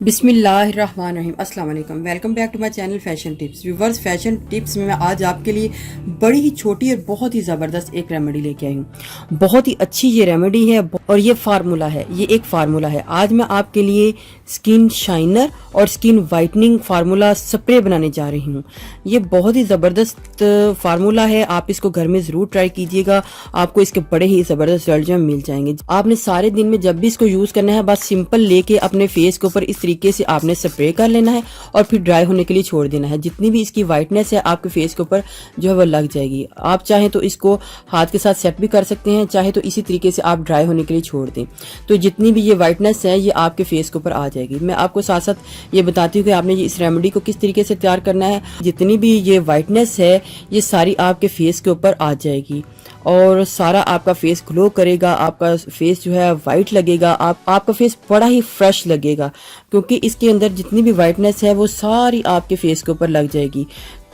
बिस्मिल्लाहिर्रहमानिर्रहीम अस्सलाम वालेकुम। Welcome back to my channel fashion tips. Viewers, fashion tips में मैं आज आपके लिए बड़ी ही छोटी और बहुत ही ज़बरदस्त एक रेमेडी लेके आई हूँ। बहुत ही अच्छी ये रेमेडी है और ये फार्मूला है, ये एक फार्मूला है। आज मैं आपके लिए स्किन शाइनर और स्किन वाइटनिंग फार्मूला स्प्रे बनाने जा रही हूँ। ये बहुत ही ज़बरदस्त फार्मूला है, आप इसको घर में ज़रूर ट्राई कीजिएगा, आपको इसके बड़े ही ज़बरदस्त रिजल्ट मिल जाएंगे। आपने सारे दिन में जब भी इसको यूज़ करना है, बस सिंपल लेके अपने फेस के ऊपर इस तरीके से आपने स्प्रे कर लेना है और फिर ड्राई होने के लिए छोड़ देना है। जितनी भी इसकी वाइटनेस है आपके फेस के ऊपर जो है वो लग जाएगी। आप चाहें तो इसको हाथ के साथ सेट भी कर सकते हैं, चाहे तो इसी तरीके से आप ड्राई होने के लिए छोड़ दें, तो जितनी भी ये वाइटनेस है ये आपके फेस के ऊपर आ जाएगी। मैं आपको साथ साथ ये बताती हूँ कि आपने इस रेमेडी को किस तरीके से तैयार करना है। जितनी भी ये वाइटनेस है ये सारी आपके फेस के ऊपर आ जाएगी और सारा आपका फेस ग्लो करेगा, आपका फेस जो है वाइट लगेगा, आपका फेस बड़ा ही फ्रेश लगेगा, क्योंकि इसके अंदर जितनी भी वाइटनेस है वो सारी आपके फेस के ऊपर लग जाएगी।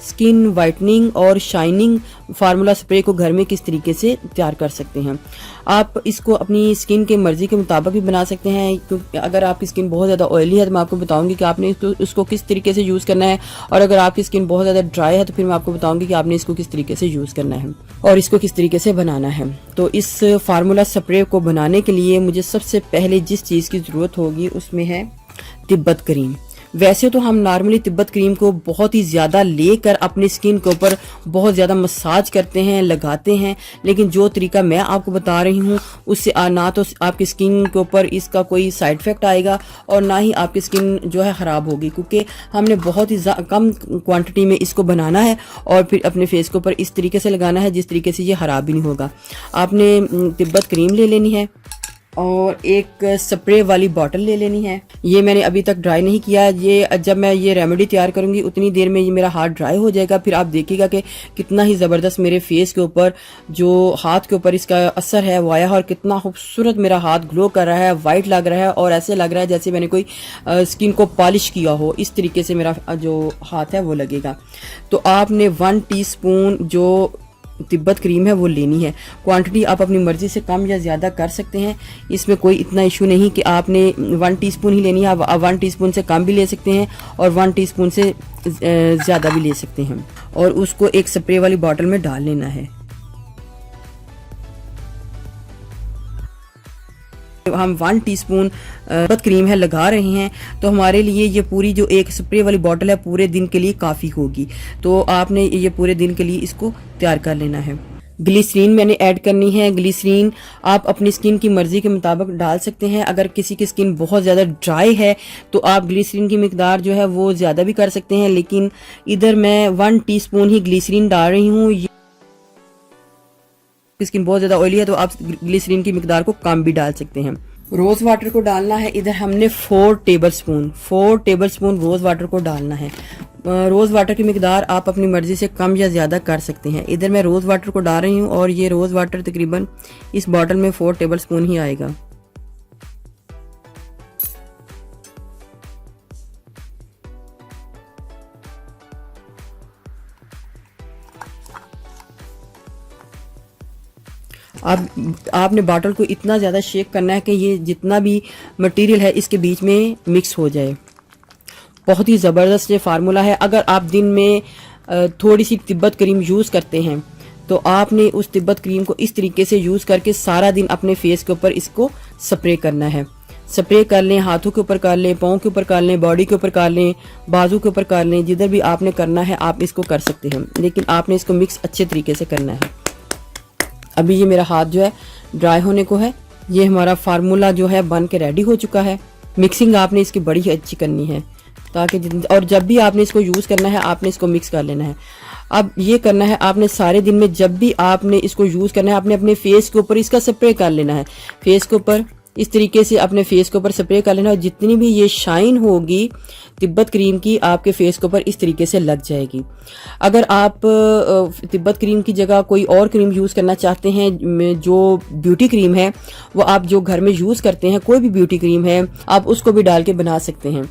स्किन वाइटनिंग और शाइनिंग फार्मूला स्प्रे को घर में किस तरीके से तैयार कर सकते हैं। आप इसको अपनी स्किन के मर्जी के मुताबिक भी बना सकते हैं, क्योंकि अगर आपकी स्किन बहुत ज़्यादा ऑयली है तो मैं आपको बताऊंगी कि आपने उसको किस तरीके से यूज़ करना है, और अगर आपकी स्किन बहुत ज़्यादा ड्राई है तो फिर मैं आपको बताऊंगी कि आपने इसको किस तरीके से यूज़ करना है और इसको किस तरीके से बनाना है। तो इस फार्मूला स्प्रे को बनाने के लिए मुझे सबसे पहले जिस चीज़ की ज़रूरत होगी उसमें है तिब्बत क्रीम। वैसे तो हम नॉर्मली तिब्बत क्रीम को बहुत ही ज़्यादा लेकर अपनी स्किन के ऊपर बहुत ज़्यादा मसाज करते हैं, लगाते हैं, लेकिन जो तरीका मैं आपको बता रही हूँ उससे ना तो आपकी स्किन के ऊपर इसका कोई साइड इफ़ेक्ट आएगा और ना ही आपकी स्किन जो है ख़राब होगी, क्योंकि हमने बहुत ही कम क्वांटिटी में इसको बनाना है और फिर अपने फेस के ऊपर इस तरीके से लगाना है जिस तरीके से ये ख़राब भी नहीं होगा। आपने तिब्बत क्रीम ले लेनी है और एक स्प्रे वाली बॉटल ले लेनी है। ये मैंने अभी तक ड्राई नहीं किया, ये जब मैं ये रेमेडी तैयार करूंगी उतनी देर में ये मेरा हाथ ड्राई हो जाएगा। फिर आप देखिएगा कि कितना ही ज़बरदस्त मेरे फेस के ऊपर जो हाथ के ऊपर इसका असर है वो आया है और कितना खूबसूरत मेरा हाथ ग्लो कर रहा है, वाइट लग रहा है और ऐसे लग रहा है जैसे मैंने कोई स्किन को पॉलिश किया हो। इस तरीके से मेरा जो हाथ है वो लगेगा। तो आपने 1 टीस्पून जो तिब्बत क्रीम है वो लेनी है। क्वांटिटी आप अपनी मर्जी से कम या ज़्यादा कर सकते हैं, इसमें कोई इतना इशू नहीं कि आपने 1 टीस्पून ही लेनी है। आप 1 टीस्पून से कम भी ले सकते हैं और 1 टीस्पून से ज़्यादा भी ले सकते हैं और उसको एक स्प्रे वाली बॉटल में डाल लेना है। हम 1 टीस्पून तिब्बत क्रीम है लगा रहे हैं तो हमारे लिए ये पूरी जो एक स्प्रे वाली बॉटल है पूरे दिन के लिए काफ़ी होगी। तो आपने ये पूरे दिन के लिए इसको तैयार कर लेना है। ग्लिसरीन मैंने ऐड करनी है। ग्लिसरीन आप अपनी स्किन की मर्जी के मुताबिक डाल सकते हैं। अगर किसी की स्किन बहुत ज़्यादा ड्राई है तो आप ग्लिसरीन की मिकदार जो है वो ज़्यादा भी कर सकते हैं, लेकिन इधर मैं 1 टीस्पून ही ग्लिसरीन डाल रही हूँ। स्किन बहुत ज़्यादा ऑयली है तो आप ग्लिसरीन की मिकदार को कम भी डाल सकते हैं। रोज़ वाटर को डालना है, इधर हमने 4 टेबलस्पून रोज़ वाटर को डालना है। रोज़ वाटर की मिकदार आप अपनी मर्ज़ी से कम या ज़्यादा कर सकते हैं। इधर मैं रोज़ वाटर को डाल रही हूँ और ये रोज़ वाटर तकरीबन इस बॉटल में 4 टेबलस्पून ही आएगा। आपने बॉटल को इतना ज़्यादा शेक करना है कि ये जितना भी मटेरियल है इसके बीच में मिक्स हो जाए। बहुत ही ज़बरदस्त ये फार्मूला है। अगर आप दिन में थोड़ी सी तिब्बत क्रीम यूज़ करते हैं तो आपने उस तिब्बत क्रीम को इस तरीके से यूज़ करके सारा दिन अपने फेस के ऊपर इसको स्प्रे करना है। स्प्रे कर लें, हाथों के ऊपर कर लें, पाँव के ऊपर कर लें, बॉडी के ऊपर कर लें, बाजू के ऊपर कर लें, जिधर भी आपने करना है आप इसको कर सकते हैं, लेकिन आपने इसको मिक्स अच्छे तरीके से करना है। अभी ये मेरा हाथ जो है ड्राई होने को है। ये हमारा फार्मूला जो है बन के रेडी हो चुका है। मिक्सिंग आपने इसकी बड़ी ही अच्छी करनी है ताकि और जब भी आपने इसको यूज़ करना है आपने इसको मिक्स कर लेना है। अब ये करना है आपने सारे दिन में जब भी आपने इसको यूज़ करना है आपने अपने फेस के ऊपर इसका स्प्रे कर लेना है। फेस के ऊपर इस तरीके से अपने फेस के ऊपर स्प्रे कर लेना और जितनी भी ये शाइन होगी तिब्बत क्रीम की आपके फेस के ऊपर इस तरीके से लग जाएगी। अगर आप तिब्बत क्रीम की जगह कोई और क्रीम यूज़ करना चाहते हैं, जो ब्यूटी क्रीम है वो आप जो घर में यूज़ करते हैं, कोई भी ब्यूटी क्रीम है आप उसको भी डाल के बना सकते हैं,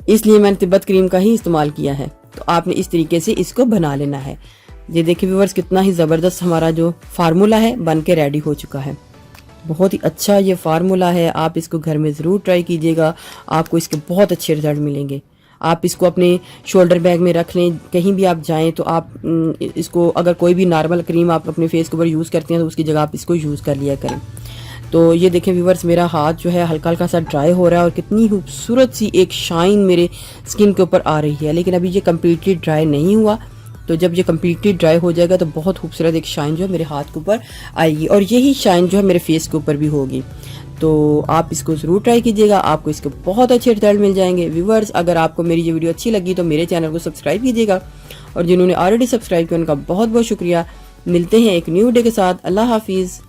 इसलिए मैंने तिब्बत क्रीम का ही इस्तेमाल किया है। तो आपने इस तरीके से इसको बना लेना है। ये देखिए व्यूअर्स, कितना ही ज़बरदस्त हमारा जो फार्मूला है बन के रेडी हो चुका है। बहुत ही अच्छा ये फार्मूला है, आप इसको घर में ज़रूर ट्राई कीजिएगा, आपको इसके बहुत अच्छे रिजल्ट मिलेंगे। आप इसको अपने शोल्डर बैग में रख लें, कहीं भी आप जाएं तो आप इसको, अगर कोई भी नॉर्मल क्रीम आप अपने फेस के ऊपर यूज़ करते हैं तो उसकी जगह आप इसको यूज़ कर लिया करें। तो ये देखें व्यूवर्स, मेरा हाथ जो है हल्का हल्का सा ड्राई हो रहा है और कितनी खूबसूरत सी एक शाइन मेरे स्किन के ऊपर आ रही है। लेकिन अभी ये कम्प्लीटली ड्राई नहीं हुआ, तो जब ये कम्प्लीटली ड्राई हो जाएगा तो बहुत खूबसूरत एक शाइन जो है मेरे हाथ के ऊपर आएगी, और यही शाइन जो है मेरे फेस के ऊपर भी होगी। तो आप इसको ज़रूर ट्राई कीजिएगा, आपको इसके बहुत अच्छे रिजल्ट मिल जाएंगे। व्यूवर्स, अगर आपको मेरी ये वीडियो अच्छी लगी तो मेरे चैनल को सब्सक्राइब कीजिएगा, और जिन्होंने ऑलरेडी सब्सक्राइब किया उनका बहुत बहुत शुक्रिया। मिलते हैं एक न्यू वीडियो के साथ। अल्लाह हाफिज़।